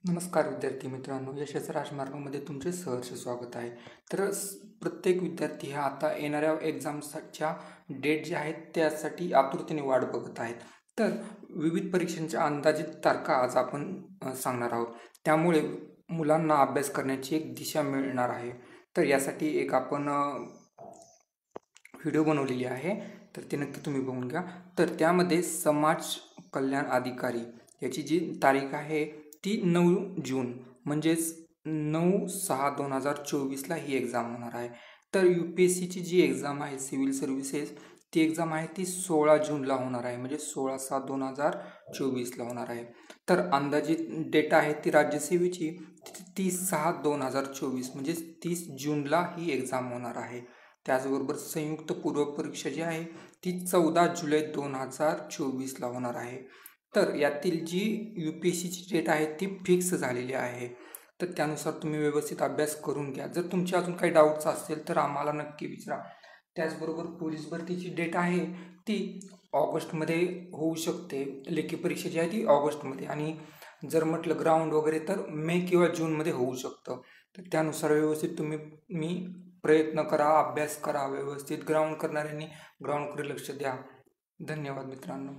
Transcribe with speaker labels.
Speaker 1: नमस्कार विद्यार्थी मित्रांनो, यशाच्या राजमार्गामध्ये तुमचे सहर्ष स्वागत आहे. तर प्रत्येक विद्यार्थी हा आता येणाऱ्या एक्झाम्सच्या डेट जे आहेत त्यासाठी आतुरतेने वाट बघत आहेत. तर विविध परीक्षांच्या अंदाजित तारखा आज आपण सांगणार आहोत. त्यामुळे मुलांना अभ्यास करण्याची एक दिशा मिळणार आहे. तर यासाठी एक आपण व्हिडिओ बनवलेली आहे, तर ते नक्की तुम्ही बघून घ्या. तर त्यामध्ये समाज कल्याण अधिकारी याची जी तारीख आहे ती 9 जून म्हणजेच 9/6/2024ला ही एक्झाम होणार आहे. तर UPSCची जी एक्झाम आहे सिव्हिल सर्व्हिसेस ती एक्झाम आहे ती 16 जूनला होणार आहे, म्हणजे 16/6/2024ला होणार आहे. तर अंदाजित डेट आहे ती राज्यसेवेची 30/6/2024 म्हणजे 30 जूनला ही एक्झाम होणार आहे. त्याचबरोबर संयुक्त पूर्व परीक्षा जी आहे ती 14 जुलै 2024ला होणार आहे. तर यातील जी UPSCची डेट आहे ती फिक्स झालेली आहे. तर त्यानुसार तुम्ही व्यवस्थित अभ्यास करून घ्या. जर तुमचे अजून काही डाऊट्स असतील तर आम्हाला नक्की विचारा. त्याचबरोबर पोलीस भरतीची डेट आहे ती ऑगस्टमध्ये होऊ शकते. लेखी परीक्षा जी आहे ती ऑगस्टमध्ये, आणि जर म्हटलं ग्राउंड वगैरे तर मे किंवा जूनमध्ये होऊ शकतं. तर त्यानुसार व्यवस्थित तुम्ही प्रयत्न करा, अभ्यास करा. व्यवस्थित ग्राउंड करणाऱ्यांनी ग्राउंडकडे लक्ष द्या. धन्यवाद मित्रांनो.